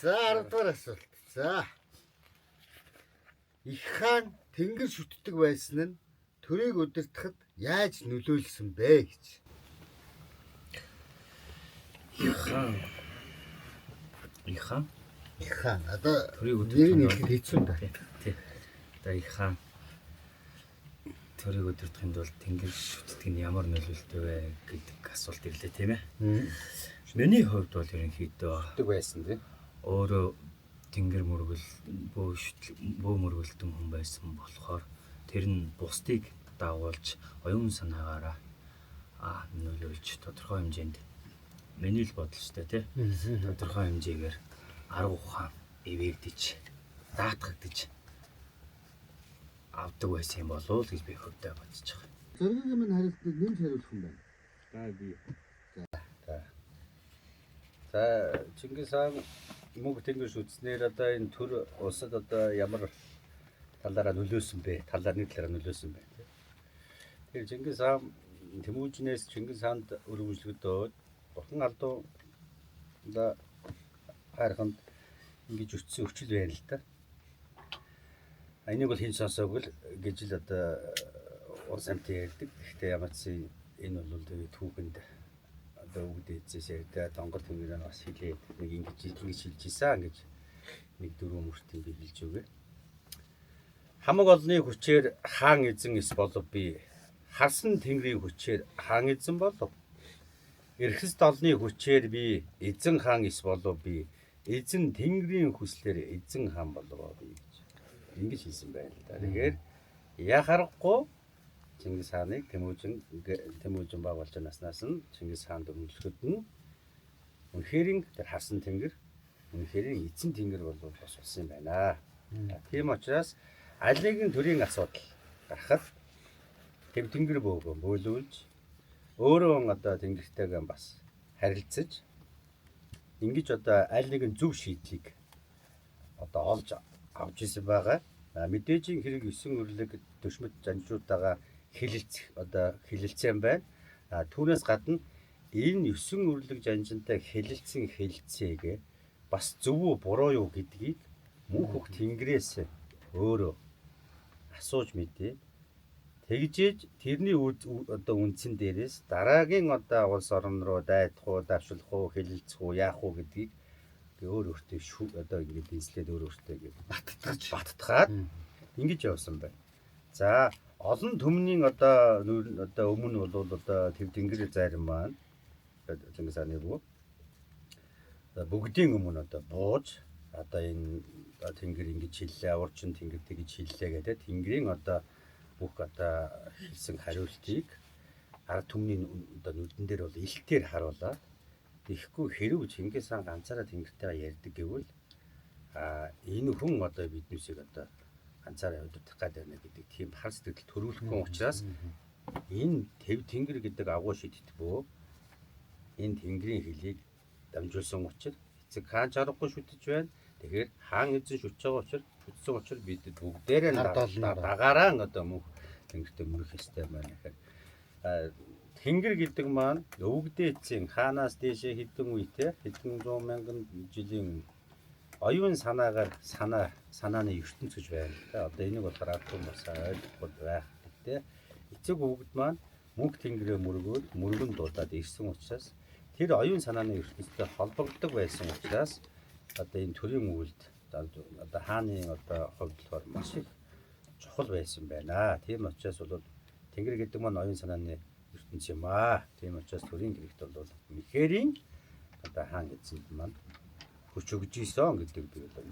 За 10 дугаар асуулт. За. Их хаан тэнгэр шүтдэг байсан нь төрийг удирдахад яаж нөлөөлсөн бэ гэж. Их хаан Одоо төрийг нэр нь удирдах ихэд хэцүү да. тий. Одоо их хаан төрийг удирдахын тулд тэнгэр шүтдэг нь ямар нөлөөлтөй вэ гэдэг асуулт ирлээ тийм ээ. Миний хувьд бол ерөнхийдөө байсан тийм. өөрөө тэнгэр мөргөл бөө мөргөлтөн хүн байсан болохоор тэр нь бусдыг дагуулж оюун санаагаараа нөлөөлж тодорхой хэмжээнд миний л бодол ч тий. Тодорхой хэмжээгээр арга ухаан эвэгдэж даатгагдж авдаг байсан юм болов уу гэж би хөвдөө бодож байгаа. Зоригийн минь харилцааг нэмж хариулах юм байна. За Чингис хаан мөнх тэнгэр шүтснээр одоо энэ төр улсад одоо ямар талаараа нөлөөсөн бэ? Талаар нэг талаараа нөлөөсөн бэ? Тэгэхээр Чингис хаан Тэмүүжнээс Чингис хаанд өргөмжлөгдөөд Бурхан алдуу за хайрханд ингэж өчсөн өчл байна л та. Энийг бол хэн сонсоогүй л гэж л одоо урс амтын ярьдаг. Гэхдээ ямар ч энэ бол тэгээд түүхэнд одоо үгдээ эзээс ярьдаг. Донгор тэнгэрээ бас хэлээд нэг ингэж хэлж ийсэн гэж нэг дөрөв мөртийн би хэлж өгье. Хамаг олны хүчээр хаан эзэн эс болов би. Харсан тэнгэрийн хүчээр хаан эзэн болов. Эрхэс долны хүчээр би эзэн хаан эс болов би. Эзэн тэнгэрийн хүслээр эзэн хаан болов би гэж ингэж хэлсэн байна л да. Тэгэхээр яхахгүй Чингис хааныг Тэмүүжин байгуулж наснаас нь Чингис хаанд өргөмжлөхөд нь үнэхээр тэр харсан тэнгэр үнэхээр эзэн тэнгэр бол бас болсон юм байна. Тийм учраас аль нэгэн төрлийн асуудал гарахад тэв тэнгэр бөөгөө бөөлүүлж өөрөө одоо тэнгэртэйгээ бас харилцаж ингэж одоо аль нэгэн зөв шийдлийг одоо олж авч ирсэн байгаа. Мэдээж хэрэг 9 өрлөг төшмөд жанжуудаагаа хэлэлцсэн байна. Түүнээс гадна энэ 9 өрлөг жанжинтай хэлэлцсэн хэлэлцээг бас зөв үү буруу юу гэдгийг мөн хөх тэнгэрээс өөрөө асууж мэдээ. Тэгжээж тэрний одоо үндсэн дээрээс дараагийн одоо улс орн руу дайдах уу, давшилах уу, хэлэлцэх уу, яах уу гэдгийг өөр өөртөө одоо ингэж эзлээд өөр өөртөө баттгаад ингэж явсан байна. За олон төмний одоо өмнө бол одоо тэв тэнгэр зарим маань Чингис хааны бүү бүгдийн өмнө одоо бууж одоо энэ тэнгэр ингэж хиллээ, урчин тэнгэр тэгж хиллээ гэдэг тэнгэрийн одоо бүх одоо хэлсэн хариултыг ард түмний одоо нүдэн дээр бол илтээр харуулаад ихгүй хэрв Чингис хаан ганцаараа тэнгэртэйгээ ярьдаг гэвэл энэ хүн одоо биднээсийг одоо ганцаараа удирдах гэдэг байна гэдэг тийм хар сэтгэл төрүүлэхгүй учраас энэ тэв тэнгэр гэдэг агуу шийдтбөө энэ тэнгэрийн хэлийг дамжуулсан учраас эцэг хаан чарахгүй шүтэж байна. Тэгэхээр хаан эзэн шүтж байгаа учраас шүтсэн учраас бид бүгдээрээ дагаараа одоо мөнх тэнгэртэй мөрөх ёстой байна гэхээр тэнгэр гэдэг маань өвгдөө эцсийн хаанаас дээшээ хэдэн үетэй хэдэн 100 мянган жилийн оюун санаагаар санааны ертөнц гэж байна. Одоо энийг болохоор ард бас ойлгох байх гэдэг. Эцэг өвгд маань мөнх тэнгэрээ мөргөөд мөргөн дуудаад ирсэн учраас тэр оюун санааны ертөнцтэй холбогддог байсан учраас одоо энэ төрийн үйлд одоо хааны одоо хувьд болохоор маш их чухал байсан байна. Тийм учраас бол тэнгэр гэдэг маань оюун санааны ертөнц юм аа. Тийм учраас төрийн гэрэгт бол мэхэрийн одоо хаан эзэнд маань хүч өгж ийсэн гэдэг би одоо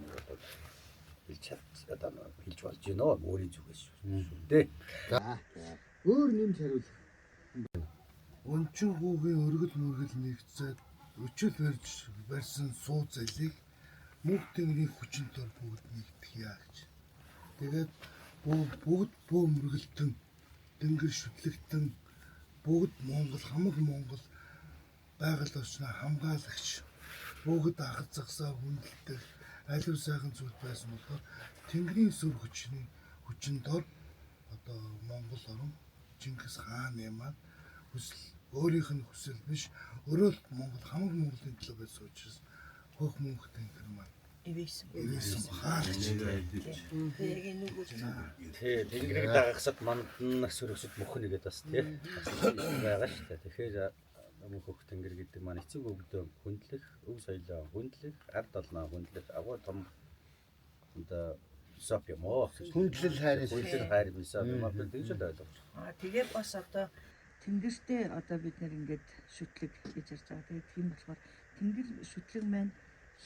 хэлж болж байна. Өөрийн зүгээс шүү дээ. Өөр нэмж хариулах. Өнчин хүүгийн өргөл мөргөл нэгцээд өчөл барьсан суу залыг мөнх тэнгэрийн хүчинтөр бүгд нэгдэх яа гэж. Тэгээд бүгд бөө мөргөлтөн тэнгэр шүтлэгтэн бүгд хамаг Монгол байгаль орчноо хамгаалагч бүгд ахад загсаа хүндэлдэг алив сайхан зүйл байсан болохоор тэнгэрийн сүр хүчин дор одоо Монгол орн Чингис хаан маань өөрийнх нь хүсэл биш өөрөө л Монгол хамаг Монголын төлөө байсан учраас хөх мөнх тэнгэр маань ивэсэн хаалагч. Тэнгэрийг дагахсад манднаас өрөсөд мөхнө гэдэг бас тийм байгаа шүү дээ. Тэгэхээр мөнх хөх тэнгэр гэдэг маань эцэг өвгдөө хүндлэх, өв соёлоо хүндлэх, ард олноо хүндлэх агуу том одоо философи юм уу? Хүндлэл хайр философи юм аа гэж ойлгож байна. Тэгээ бас одоо тэнгэртэй одоо бид нэр ингээд шүтлэг гэж ярьж байгаа. Тэгээд тийм болохоор тэнгэр шүтлэг маань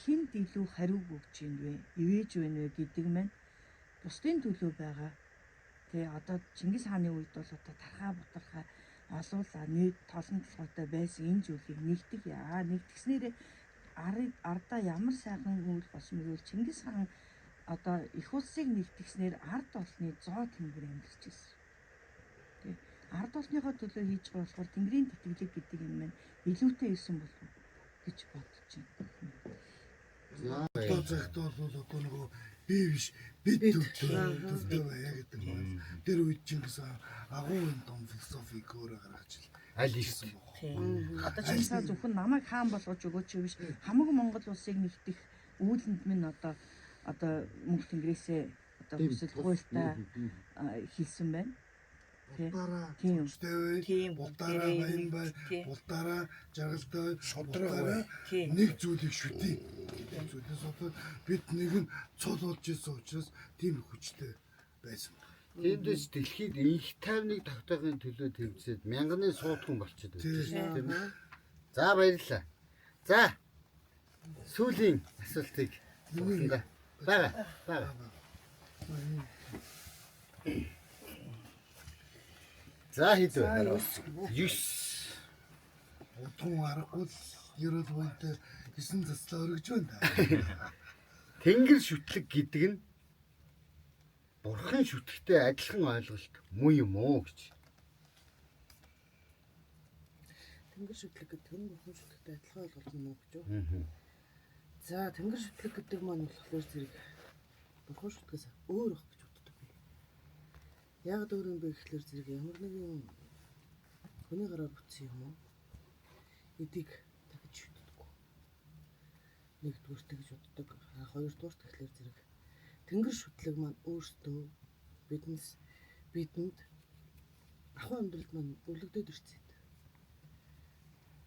хинд илүү хариуг өгч юм бэ? Ивэж байна вэ гэдэг маань бусдын төлөө байгаа. Тэгээ одоо Чингис хааны үед бол одоо тархаа бутархаа олуулаа нийт толон толгойтой байсан энэ зүйлийг нэгтгэх яа. Нэгтгэснээр ардаа ямар сайхан үйл болсон бэ гэвэл Чингис хаан одоо их улсыг нэгтгэснээр ард олны зоо тэнгэр амьдарч ирсэн. Тэгээ ард олныхоо төлөө хийж байгаа болохоор тэнгэрийн тэтгэлэг гэдэг юм маань илүүтэй ирсэн болов гэж бодож байна. Одоо цагт бол одоо нөгөө бие биш бид төвтэй байя гэдэг байна. Тэр үед Чингис хаан агуун том философик өөрөө гаргаж аль ирсэн. Одоо Чингис хаан зөвхөн намайг хаан болгож өгөөч биш хамаг Монгол улсыг нэгтгэх үүлэнд минь одоо мөнх тэнгэрээсээ одоо хүсэл хуйлтаа хийсэн байна. Тийм. Бултаараа баян бай, бултаараа жаргалтай шодроо нэг зүйлийг шүтээ. Зүйлээс одоо бид нэг нь цол болж ирсэн учраас тийм хүчтэй байсан. Тиймээс дэлхийд их тайвныг тогтоохын төлөө тэмцээд мянганы суудхан болчиход байна тийм үү? За баярлалаа. За сүүлийн асуултыг бага. За хэд вэ? 9. Утган аргагүй ерөөл үнтэй 9 заслаа өргөж байна. Тэнгэр шүтлэг гэдэг нь бурхан шүтгэхтэй адилхан ойлголт муу юм уу гэж. Тэнгэр шүтлэг гэдэг нь бурхан шүтгэхтэй адилхан ойлголт юм уу гэж юу? За тэнгэр шүтлэг гэдэг маань болохоор зэрэг бурхан шүтгэхээс өөр ах гэж боддог би. Яг өөр юм бэ гэхэлэр зэрэг ямар нэгэн хүний гараар бүтсэн юм уу? Эдийг дахиж шүтдэггүй. Нэгдүгээр тэгж боддог. Хоёрдугаар тэгэхээр зэрэг тэнгэр шүтлэг маань өөртөө бидэнд ахуй амьдралд маань өвлөгдөд ирсэн.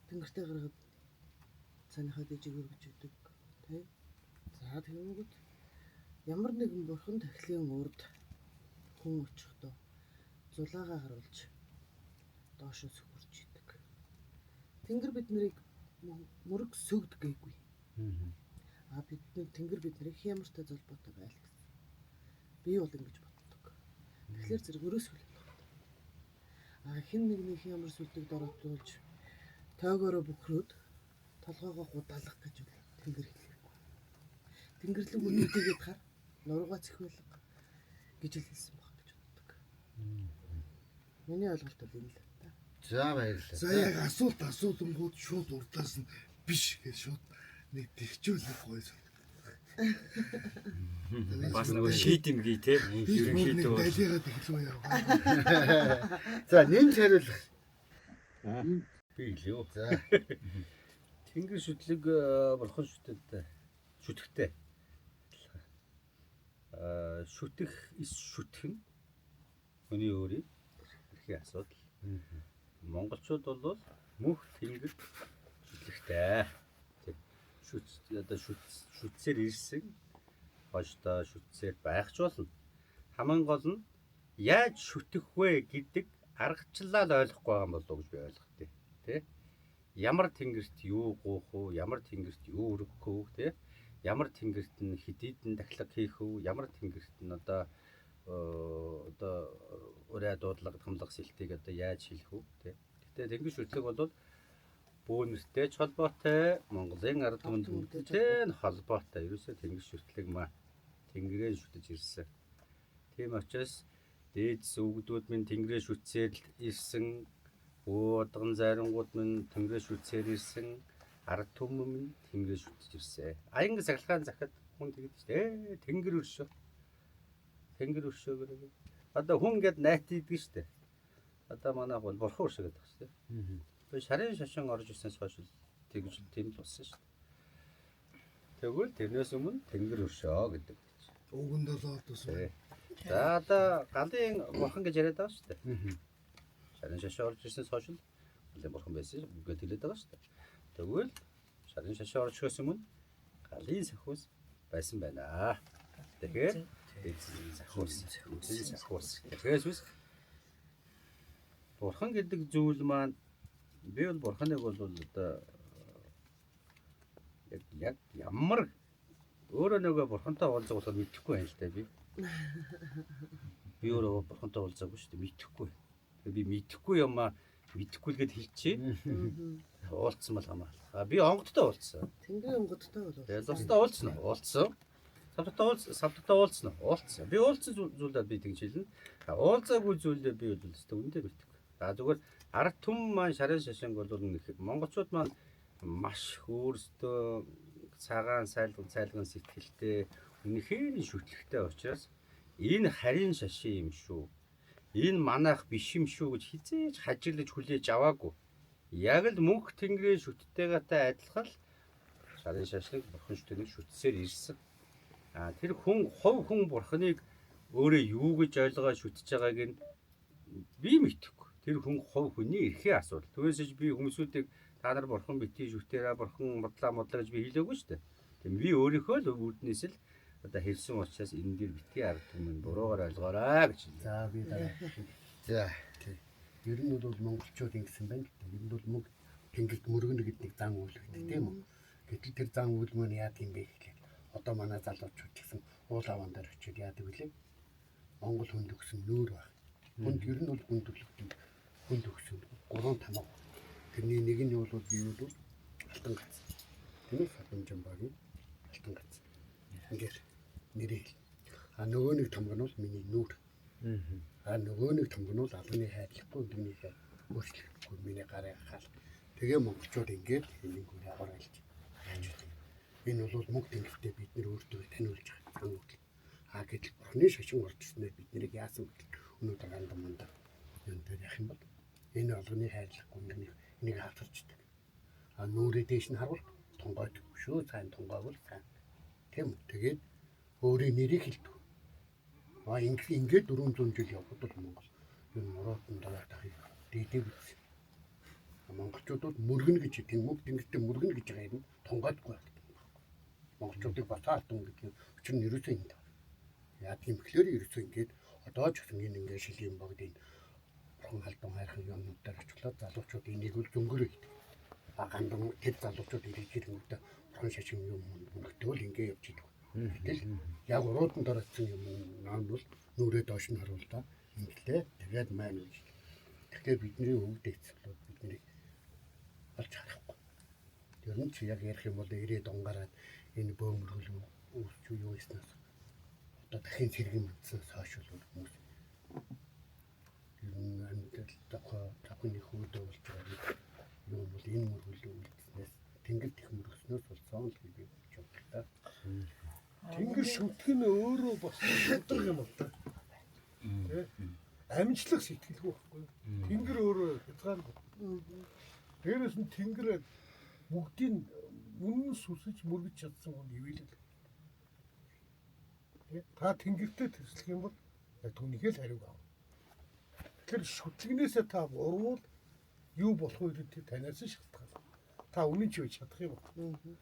Тэнгэртэй гаргаад цааныхаа дэжиг өргөж өгдөг. Тэ? За тэгэнгүүт ямар нэгэн бурхан тахилын урд хүн очихдоо зулаагаа харуулж доошоо сүгүрж идэг. Тэнгэр биднийг мөрөг сөгд гээгүй. Тэнгэр биднийг ямар ч золбоотой байл гэсэн. Би бол ингэж боддог. Тэгэхээр зэрэг өрөөсгөл байна. Хэн нэгний ямар сүлдэг дороотуулж тойгоороо бөхрөөд толгоогоо гудалах гэж тэнгэр хэлэхгүй. Тэнгэрлэг үнүүдийгээд хар нуруугаа цэхвэлэг гэж хэлсэн баг гэж боддог. Миний ойлголт бол энэ л та. За баярлалаа. За яг асуулангууд шууд урдаас нь биш гэж шууд нэг тэгчүүлэх гоё. Бас нөгөө шийдэмгий те. Ерөнхийдөө далигаад эхлэв яа. За нэмж хариулах. Би хэлээ. За Тэнгэр шүтлэг бурхан шүтгэхтэй. Шүтэх шүтгэн хүний өөрийн эрхийн асуудал. Монголчууд бол мөнх тэнгэр шүтлэгтэй. Шүтсээр ирсэн хойштоо шүтсээр байх ч болно. Хамгийн гол нь яаж шүтэх вэ гэдэг аргачлалаа л ойлгохгүй байгаа юм болов уу гэж би ойлгохтой. Тэ? Ямар тэнгэрт юу гуух вэ? Ямар тэнгэрт юу өргөх вэ? Тэ? Ямар тэнгэрт нь хэдийдэн дахлаг хийх вэ? Ямар тэнгэрт нь одоо ураа дуудлага хамлах сэлтийг одоо яаж хийх вэ? Тэ? Гэтэ тэнгэр шүтлэг бол бүүнэртэй ч холбоотой, Монголын ард түмэнтэй холбоотой. Ерөөсөө тэнгэр шүтлэг маа тэнгэрээ шүтэж ирсэн. Тийм учраас дээд зүгдүүд минь тэнгэрээ шүтсээр ирсэн, удган зайрангууд минь тэнгэрээ шүтсээр ирсэн, ард түмэн минь тэнгэрээ шүтэж ирсэн. Аянга сахилгаан захад хүн тэгдэг шүү дээ. Тэнгэр өршөө. Тэнгэр өршөө гэх. Одоо хүн гээд найт иддэг шүү дээ. Одоо манайх бол бурхан өршөө гэдэг шүү дээ. Би шарын шашин орж ирсэнээс хойш тэгж тийм л болсон шүү дээ. Тэгвэл тэрнээс өмнө тэнгэр өршөө гэдэг. Угандаа л одсон. За одоо галын бурхан гэж яриад байгаа шүү дээ. Шарын шашин орж ирсэнээс хойш л галын бурхан байсан гэж хэлээд байгаа шүү дээ. Тэгвэл шарын шашин орж ирэхээс өмнө галын сахиус байсан байна. Тэгэхээр сахиус. Тэгэхээр бурхан гэдэг зүйл маань би бол бурханыг бол одоо яг ямар өөрөө нөгөө бурхантай уулзах болохоор мэдэхгүй байна л да би. Би өөрөө бурхантай уулзаагүй шүү дээ, мэдэхгүй. Би мэдэхгүй юмаа мэдэхгүй л гэд хэлчихээ. Уулзсан бол хамаалаа. Би онгодтой уулзсан. Тэнгэрийн онгодтой бол. Тэгээд зурстаа уулзсан уу? Уулзсан. Савтатаа уулзсан уу? Уулзсан. Би уулзсан зүйлээ би тэгж хэлнэ. Уулзаагүй зүйлээ би бол өстой үндэ мэдэхгүй. За зүгээр ард түмэн маань шарын шашинг бол монголчууд маань маш өөрсдөө цагаан цайлган сэтгэлтэй үнэхээр шүтлэгтэй учраас энэ харийн шашин юм шүү. Энэ манайх биш юм шүү гэж хизээж хажиглаж хүлээж аваагүй. Яг л мөнх тэнгэрийн шүттэйгээтэй адилхан л шарын шашиныг бурхан шүтнийг шүтсээр ирсэн. Тэр хүн хов хүн бурханыг өөрөө юу гэж ойлгоод шүтэж байгааг нь би мэдэхгүй. Тэр хүн хов хүний эрхийн асуудал. Түүнээс би хүмүүсүүдийг та нар бурхан битгий шүтээрээ бурхан модлаа гэж би хэлээгүй шүү дээ. Тэгм би өөрийнхөө л үүднээс л одоо хэлсэн учраас энэ дээр битгий ард түмэн буруугаар ойлгоорой гэж. За би дараа. за Ер нь бол монголчууд ингэсэн байна. Ер нь бол мөнх тэнгэрт мөргөнө гэдэг зан үйл гэдэг тийм үү? Гэтэл тэр зан үйл маань яад юм бэ гэхлээр одоо манай залуучууд гэсэн уул аван дээр очиод яадаг вүлээ? Монгол хүнд өгсөн нүүр баг. Хүнд ер нь бол хүнд өгсөн 3 тамга. Тэрний нэг нь бол би бол алтан гац. Тийм ээ Содомжин багийн алтан гац. Ингээд нэрээ хэл. А нөгөө нэг том нь бол миний нүүр. А нөгөө нэг том нь бол алганы хайрлахгүй миний хай өөрчлөхгүй миний гарын хаал. Тэгээ монголчууд ингээд энийг авааралж яаж вэ? Энэ бол мөнгө тэнхтэй бид нэр өөртөө таниулж байгаа юм. А гэтэл бурхны шашин орж ирснээр бид нэрийг яасан бэ? Өнөөдөр гандан мандаа юм дээр явах юм бол энэ алганы хайрлахгүй энийг хавтарчдаг. А нүрээ дээш нь харуул тонгойд шүү цаан тонгойвол цаан. Тийм үү? Тэгээд өөрийн нэрийг хэлдэг. А ингээд 400 жил явхад бол Монгол энэ мороотон дараа тахыг дээдэг үзсэн. Монголчуудад мөргөн гэж тийм мөг тэнгэртэй мөргөн гэж байгаа юм тонгойдгүй байдаг. Монголчуудыг батаалтан гэдэг учир нь ерөөсөө энэ. Яа тийм ихлээр ерөөсөө ингээд одоо ч гэсэн энэ ингээд шилийн богдын бурхан халдун хайрхан юмнууд дээр очлоод залуучууд энийг үл зөнгөрөө гэдэг. А гандан тэр залуучууд ирэх хэрэгнүүдээ бурхан шашин юм мөнгөтөл ингээд явж идэв. Гэтэл яг уруудан дараацсан юм наан бол нүрээ доош нь харуул та ингэлээ тэгээд маань үз. Тэгэхээр бидний өвөг дэцлүүд бидний олж харахгүй. Тэр нь чи яг ярих юм бол 90-ад онгаараад энэ бөөмөргөл үүсч юу ийснээс одоо дахин цэргэн мэдсэнээс хойш бол хүмүүс ер нь амьд тавхны хүүдээ болж байгаа юм бол энэ мөргөл үлдснээс тэнгэр тех мөргснөөс болсон л гэж би боддог. Тэнгэр шүтг нь өөрөө бас удаг юм л та. Тэ? Амжилтлах сэтгэлгүй байхгүй. Тэнгэр өөрөө хязгаарлалт. Дээрээс нь тэнгэр бүгдийн үнэн сүсэж мөргөж чадсан хүн ивэл та тэнгэртэй тэрслэх юм бол яг түүнийхээ л хариуг авна. Тэгэхээр шүтлэгнээсээ та урвал юу болох вэ гэдэг танаас нь шалтгаална. Та үнэн ч байж чадах юм байна.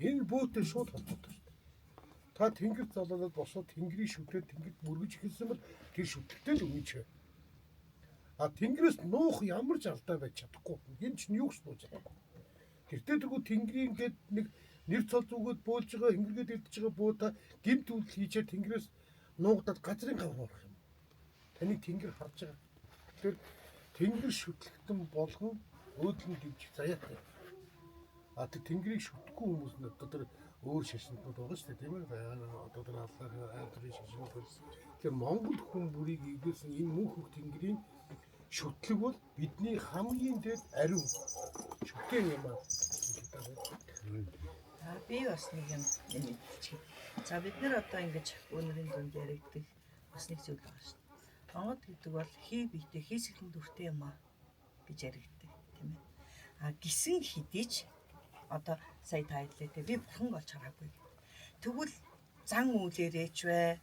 Энэ бөөтөө шууд холбоотой шүү дээ. Та тэнгэр залуулаад босоод тэнгэрийн шүтлээд тэнгэрт мөргөж эхэлсэн бол тэр шүтлэгтэй л үнэн ч бай. А тэнгэрээс нуух ямар ч алдаа байж чадахгүй. Энэ ч юу ч нууж чадахгүй. Тэртээ тэгвэл тэнгэрийн гээд нэг нэр цол зүгөөд бөөлж байгаа хингэгээд илдэж байгаа буута гэмт үйл хийчээр тэнгэрээс нуугдаад газрын гавар орох юм. Таныг тэнгэр харж байгаа. Тэр тэнгэр шүтлэгтэн болгон өөдлөн дивж заяатай. А тэр тэнгэрийг шүтгэхгүй хүмүүс нь одоо тэр өөр шашинтууд байгаа шүү дээ тийм ээ. Одоо тэр аллах айдрын шашин төрс. Тэр Монгол хүн бүрийг эвдэрсэн энэ мөнх тэнгэрийн шүтлэг бол бидний хамгийн дээд ариун шүтэн юм аа. Би бас нэг юм хэлчихье. За бид нэр одоо ингэж өнөрийн дунд яригддаг бас нэг зүйл байгаа шүү дээ. Монгол гэдэг бол хий биетэй хийсгэлэн дүртэй юм аа гэж яригддаг тийм ээ. А гисэн хідэж одоо сая тайлээ би бурхан болж хараагүй. Тэгвэл зан үйлээрээч вэ?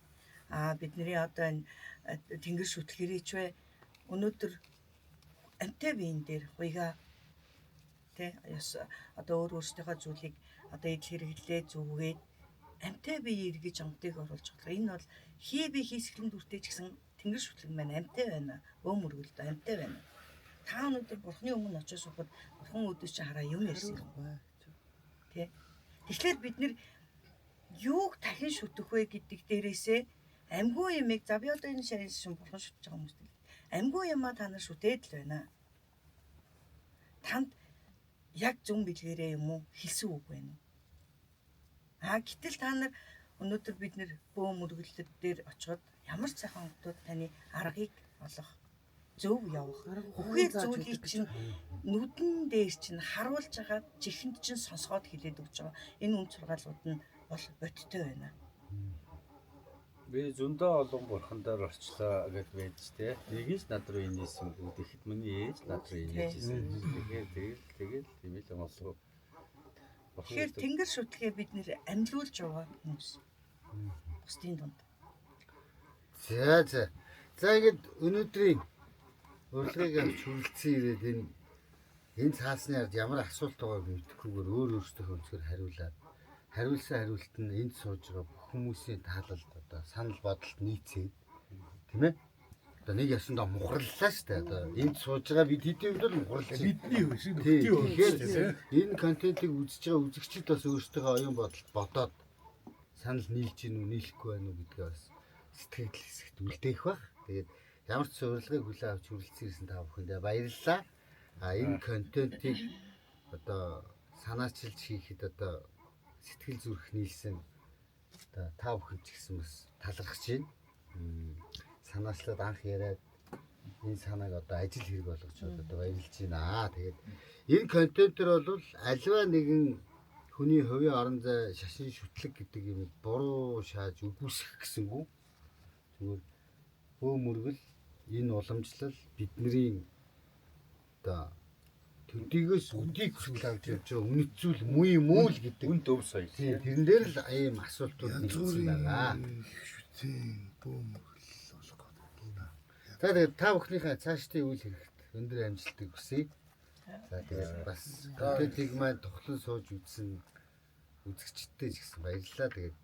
А бидний одоо энэ тэнгэр шүтлгэрээч вэ? Өнөөдөр амтай биен дээр хуйга тэ одоо өөрсдийнхөө зүйлийг одоо идэл хэрэглээ зүгээд амтай бие эргэж амтыг оруулж байгаа. Энэ бол хий би хийсгэлэн дүртэй ч гэсэн тэнгэр шүтлэг маань амтай байна. Бөөмөргөлд амтай байна. Та өнөөдөр бурхны өмнө очиж сухад бурхан өдөөс чи хараа юм ярьсан юм. Тэ. Тэгэхээр бид нэр юуг дахин шүтэх вэ гэдэг дээрээсээ амьгүй юмыг за би одоо энэ шашин бурхан шүтэж байгаа хүмүүс. Амьгүй юмаа та нар шүтээд л байна. Танд яг зөв билгээрээ юм уу хэлсэн үг байна уу? А гэтэл та нар өнөөдөр бид нэр бөөмөргөлд дээр очиод ямар ч сайхан хүмүүс таны аргыг олох зөв явах. Бүхэл зүйлийг чинь нүдэн дээр чинь харуулж байгаа чихэнд чинь сонсгоод хэлээд өгч байгаа. Энэ үн сургаалууд нь бол бодтой байна. Би зөндөө олон бурхандаар орчлоо гэж байж тээ. Нэгээс над руу инээсэн бүгд ихэд миний ээж над руу инээжсэн. Тэгээд тийм л олсоо. Тэгэхээр тэнгэр шүтлгээ бид нэр амьлуулж яваа хүмүүс. Бусдын дунд. За ингэж өнөөдрийн урилгыг авч хүрэлцэн ирээд энэ цаасны ард ямар асуулт байгааг мэдэхгүйгээр өөрөөсөө өнцгөр хариулсан хариулт нь энд сууж байгаа бүх хүмүүсийн таалалд одоо санал бодолд нийцээд тийм ээ. Одоо нэг ясандаа мухарлаа шүү дээ. Одоо энд сууж байгаа бид хэдийн үед л мухарлаа. Бидний хөшиг нөхдийн тэгэхээр энэ контентыг үзэж байгаа үзэгчид бас өөрсдөө оюун бодолд бодоод санал нийлж гин үү нийлэхгүй байна уу гэдгээ бас сэтгэл хэсэгт үлдээх бах. Тэгээд ямар ч урилгыг хүлээн авч хүрэлцэн ирсэн та бүхэндээ баярлалаа. А энэ контентыг одоо санаачилж хийхэд одоо сэтгэл зүрх нийлсэн одоо та бүхэн ч гэсэн бас талархаж байна. Санаачлаад анх яриад энэ санааг одоо ажил хэрэг болгож одоо баярлж байна. Тэгээд энэ контентер бол альва нэгэн хүний хувийн орон зай шашин шүтлэг гэдэг юм буруу шааж үгүйсэх гэсэнгүү. Зүгээр бөө мөргөл энэ уламжлал бидний одоо төдийгөөс үдийг хүртэл авч явж байгаа үнэт зүйл муу юм уу л гэдэг. Үн төв соёл. Тийм тэрэн дээр л ийм асуултууд нэгсэн байгаа. Тийм бөөмөргөл болох гэдэг. За тэгээд та бүхнийхээ цаашдын үйл хэрэгт өндөр амжилтыг хүсье. За тэгээд бас контентыг маань тухлан сууж үзсэн үзэгчдтэй ч гэсэн баярлалаа. Тэгээд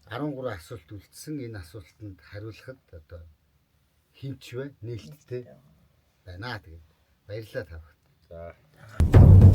13 асуулт үлдсэн. Энэ асуултанд хариулахад одоо хинч вэ? Нээлттэй байна. Тэгээд баярлалаа та бүхэнд. За.